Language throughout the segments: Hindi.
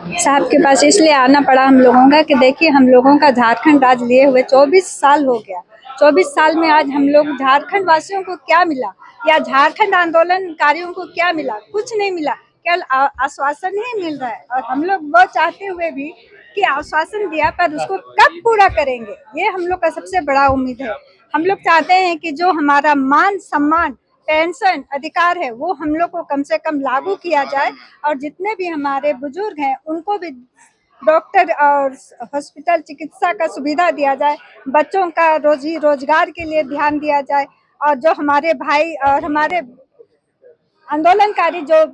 साहब के पास इसलिए आना पड़ा हम लोगों का कि देखिए हम लोगों का झारखंड राज लिए हुए 24 साल हो गया। 24 साल में आज हम लोग झारखंड वासियों को क्या मिला या झारखंड आंदोलनकारियों को क्या मिला? कुछ नहीं मिला, केवल आश्वासन ही मिल रहा है। और हम लोग वो चाहते हुए भी कि आश्वासन दिया पर उसको कब पूरा करेंगे, ये हम लोग का सबसे बड़ा उम्मीद है। हम लोग चाहते हैं कि जो हमारा मान सम्मान पेंशन अधिकार है वो हम लोग को कम से कम लागू किया जाए और जितने भी हमारे बुजुर्ग हैं उनको भी डॉक्टर और हॉस्पिटल चिकित्सा का सुविधा दिया जाए, बच्चों का रोजी रोजगार के लिए ध्यान दिया जाए और जो हमारे भाई और हमारे आंदोलनकारी जो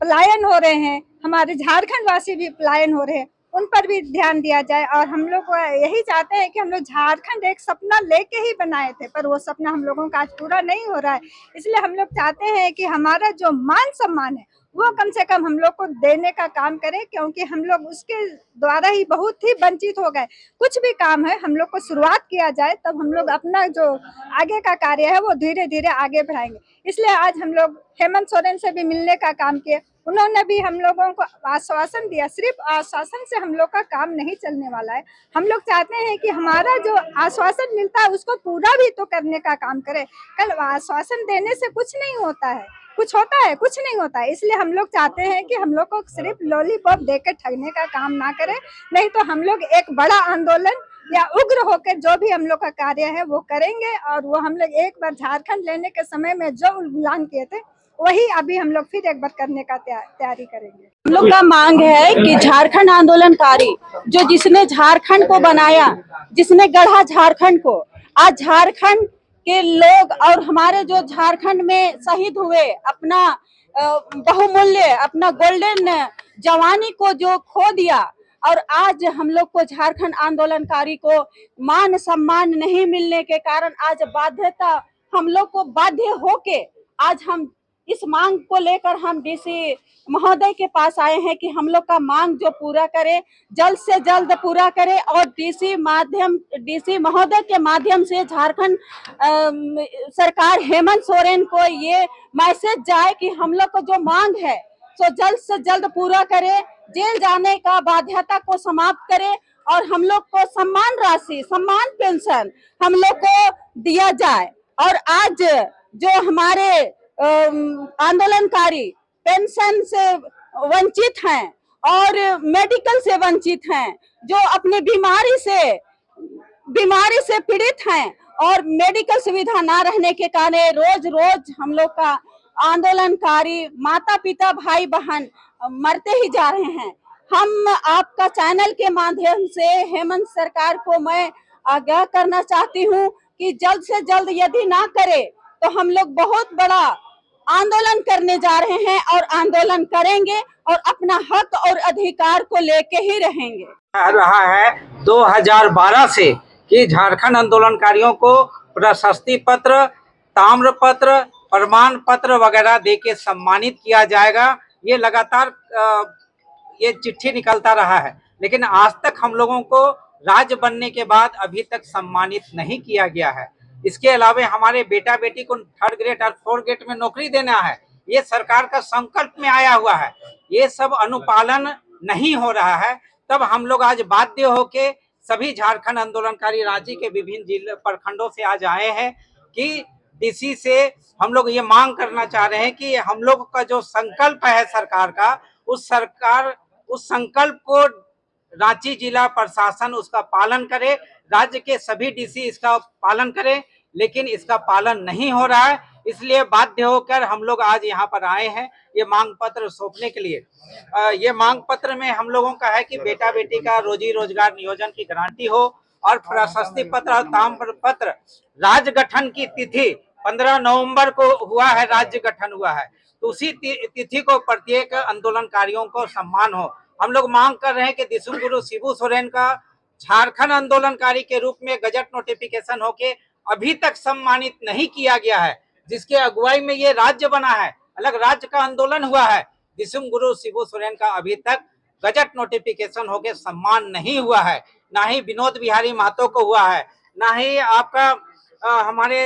पलायन हो रहे हैं, हमारे झारखंड वासी भी पलायन हो रहे हैं, उन पर भी ध्यान दिया जाए। और हम लोग यही चाहते हैं कि हम लोग झारखंड एक सपना लेके ही बनाए थे पर वो सपना हम लोगों का आज पूरा नहीं हो रहा है। इसलिए हम लोग चाहते हैं कि हमारा जो मान सम्मान है वो कम से कम हम लोग को देने का काम करें, क्योंकि हम लोग उसके द्वारा ही बहुत ही वंचित हो गए। कुछ भी काम है हम लोग को शुरुआत किया जाए तब हम लोग अपना जो आगे का कार्य है वो धीरे धीरे आगे बढ़ाएंगे। इसलिए आज हम लोग हेमंत सोरेन से भी मिलने का काम किया, उन्होंने भी हम लोगों को आश्वासन दिया। सिर्फ आश्वासन से हम लोग का काम नहीं चलने वाला है। हम लोग चाहते हैं कि हमारा जो आश्वासन मिलता है उसको पूरा भी तो करने का काम करें। कल आश्वासन देने से कुछ नहीं होता है, कुछ होता है? कुछ नहीं होता है। इसलिए हम लोग चाहते हैं कि हम लोग को सिर्फ लॉलीपॉप देकर ठगने का काम ना करें, नहीं तो हम लोग एक बड़ा आंदोलन या उग्र होकर जो भी हम लोग का कार्य है वो करेंगे। और वो हम लोग एक बार झारखंड लेने के समय में जो ऐलान किए थे वही अभी हम लोग फिर एक बार करने का तैयारी करेंगे। हम लोग का मांग है कि झारखंड आंदोलनकारी जो जिसने झारखंड को बनाया, जिसने गढ़ा झारखंड को, आज झारखंड के लोग और हमारे जो झारखंड में शहीद हुए अपना बहुमूल्य अपना गोल्डन जवानी को जो खो दिया और आज हम लोग को झारखंड आंदोलनकारी को मान सम्मान नहीं मिलने के कारण आज बाध्यता हम लोग को बाध्य होके आज हम इस मांग को लेकर हम डीसी महोदय के पास आए हैं कि हम लोग का मांग जो पूरा करे, जल्द से जल्द पूरा करे और डीसी महोदय के माध्यम से झारखंड सरकार हेमंत सोरेन को ये मैसेज जाए कि हम लोग को जो मांग है तो जल्द से जल्द पूरा करे, जेल जाने का बाध्यता को समाप्त करे और हम लोग को सम्मान राशि, सम्मान पेंशन हम लोग को दिया जाए। और आज जो हमारे आंदोलनकारी पेंशन से वंचित हैं और मेडिकल से वंचित हैं, जो अपने बीमारी से पीड़ित हैं और मेडिकल सुविधा ना रहने के कारण रोज रोज हम लोग का आंदोलनकारी माता पिता भाई बहन मरते ही जा रहे हैं। हम आपका चैनल के माध्यम से हेमंत सरकार को मैं आगाह करना चाहती हूँ कि जल्द से जल्द यदि ना करे तो हम लोग बहुत बड़ा आंदोलन करने जा रहे हैं और आंदोलन करेंगे और अपना हक और अधिकार को लेके ही रहेंगे। रहा है 2012 से कि झारखंड आंदोलनकारियों को प्रशस्ति पत्र, ताम्र पत्र, प्रमाण पत्र वगैरह देके सम्मानित किया जाएगा। ये लगातार ये चिट्ठी निकलता रहा है, लेकिन आज तक हम लोगों को राज्य बनने के बाद अभी तक सम्मानित नहीं किया गया है। इसके अलावा हमारे बेटा बेटी को 3rd ग्रेड और 4th ग्रेड में नौकरी देना है, ये सरकार का संकल्प में आया हुआ है। ये सब अनुपालन नहीं हो रहा है। तब हम लोग आज बाध्य होके सभी झारखंड आंदोलनकारी राज्य के विभिन्न जिले प्रखंडों से आज आए हैं कि डीसी से हम लोग ये मांग करना चाह रहे हैं कि हम लोग का जो संकल्प है सरकार का, उस संकल्प को रांची जिला प्रशासन उसका पालन करे, राज्य के सभी डीसी इसका पालन करें, लेकिन इसका पालन नहीं हो रहा है। इसलिए बाध्य होकर हम लोग आज यहाँ पर आए हैं ये मांग पत्र सौंपने के लिए। ये मांग पत्र में हम लोगों का है कि बेटा बेटी का रोजी रोजगार नियोजन की गारंटी हो और प्रशस्ति पत्र और ताम्र पत्र। राज्य गठन की तिथि 15 नवंबर को हुआ है, राज्य गठन हुआ है, तो उसी तिथि को प्रत्येक आंदोलनकारियों को सम्मान हो। हम लोग मांग कर रहे हैं कि दिसुम गुरु शिबू सोरेन का झारखंड आंदोलनकारी के रूप में गजट नोटिफिकेशन होके अभी तक सम्मानित नहीं किया गया है, जिसके अगुवाई में ये राज्य बना है, अलग राज्य का आंदोलन हुआ है। दिसुम गुरु शिबू सोरेन का अभी तक गजट नोटिफिकेशन होके सम्मान नहीं हुआ है, ना ही विनोद बिहारी महतो को हुआ है, ना ही आपका हमारे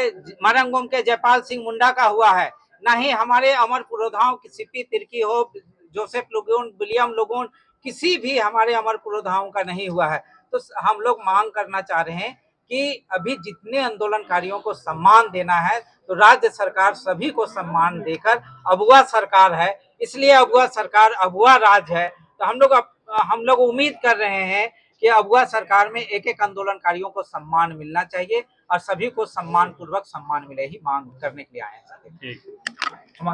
मरंगोम के जयपाल सिंह मुंडा का हुआ है, ना ही हमारे अमर पुरोधाओं की सीपी तिर्की हो, जोसेफ लुगुन, विलियम लुगुन, किसी भी हमारे अमर पुरोधाओं का नहीं हुआ है। तो हम लोग मांग करना चाह रहे हैं कि अभी जितने आंदोलनकारियों को सम्मान देना है तो राज्य सरकार सभी को सम्मान देकर, अबुआ सरकार है इसलिए अबुआ सरकार अबुआ राज है, तो हम लोग उम्मीद कर रहे हैं कि अबुआ सरकार में एक एक आंदोलनकारियों को सम्मान मिलना चाहिए और सभी को सम्मान पूर्वक सम्मान मिले ही मांग करने के लिए आए हैं।